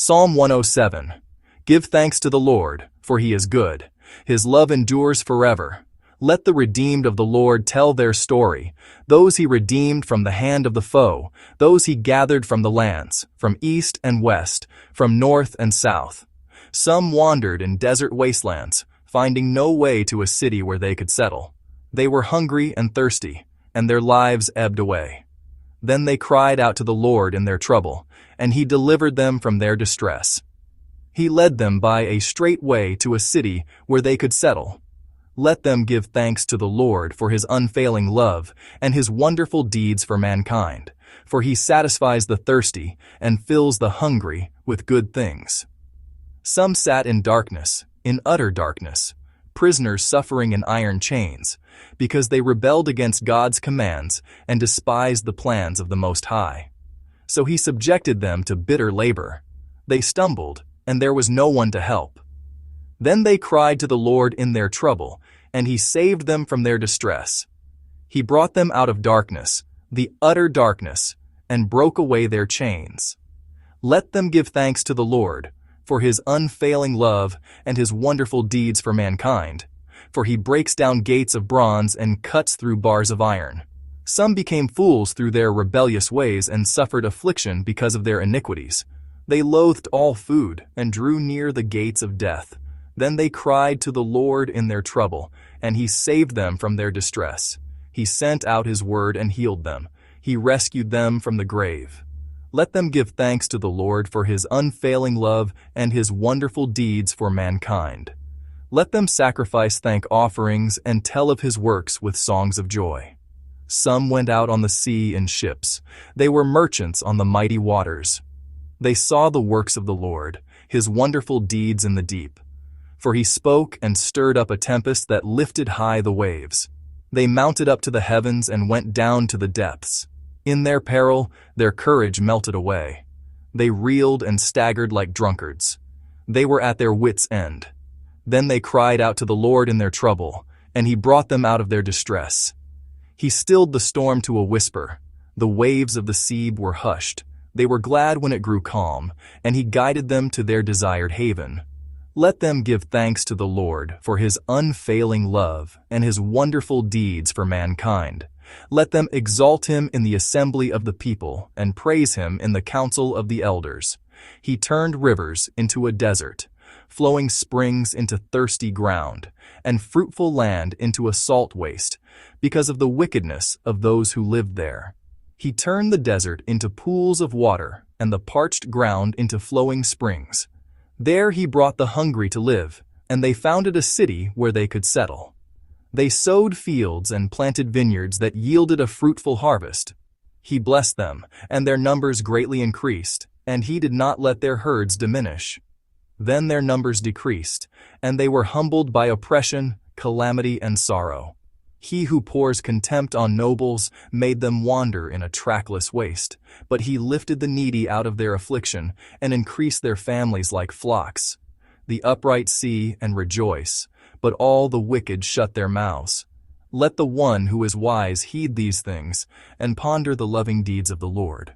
Psalm 107. Give thanks to the Lord, for he is good. His love endures forever. Let the redeemed of the Lord tell their story, those he redeemed from the hand of the foe, those he gathered from the lands, from east and west, from north and south. Some wandered in desert wastelands, finding no way to a city where they could settle. They were hungry and thirsty, and their lives ebbed away. Then they cried out to the Lord in their trouble, and he delivered them from their distress. He led them by a straight way to a city where they could settle. Let them give thanks to the Lord for his unfailing love and his wonderful deeds for mankind, for he satisfies the thirsty and fills the hungry with good things. Some sat in darkness, in utter darkness, prisoners suffering in iron chains, because they rebelled against God's commands and despised the plans of the Most High. So he subjected them to bitter labor. They stumbled, and there was no one to help. Then they cried to the Lord in their trouble, and he saved them from their distress. He brought them out of darkness, the utter darkness, and broke away their chains. Let them give thanks to the Lord, for his unfailing love and his wonderful deeds for mankind, for he breaks down gates of bronze and cuts through bars of iron. Some became fools through their rebellious ways and suffered affliction because of their iniquities. They loathed all food and drew near the gates of death. Then they cried to the Lord in their trouble, and he saved them from their distress. He sent out his word and healed them. He rescued them from the grave. Let them give thanks to the Lord for his unfailing love and his wonderful deeds for mankind. Let them sacrifice thank offerings and tell of his works with songs of joy. Some went out on the sea in ships. They were merchants on the mighty waters. They saw the works of the Lord, his wonderful deeds in the deep. For he spoke and stirred up a tempest that lifted high the waves. They mounted up to the heavens and went down to the depths. In their peril, their courage melted away. They reeled and staggered like drunkards. They were at their wits' end. Then they cried out to the Lord in their trouble, and he brought them out of their distress. He stilled the storm to a whisper. The waves of the sea were hushed. They were glad when it grew calm, and he guided them to their desired haven. Let them give thanks to the Lord for his unfailing love and his wonderful deeds for mankind. Let them exalt him in the assembly of the people and praise him in the council of the elders. He turned rivers into a desert, flowing springs into thirsty ground, and fruitful land into a salt waste, because of the wickedness of those who lived there. He turned the desert into pools of water and the parched ground into flowing springs. There he brought the hungry to live, and they founded a city where they could settle. They sowed fields and planted vineyards that yielded a fruitful harvest. He blessed them, and their numbers greatly increased, and he did not let their herds diminish. Then their numbers decreased, and they were humbled by oppression, calamity, and sorrow. He who pours contempt on nobles made them wander in a trackless waste, but he lifted the needy out of their affliction and increased their families like flocks. The upright see and rejoice, but all the wicked shut their mouths. Let the one who is wise heed these things and ponder the loving deeds of the Lord.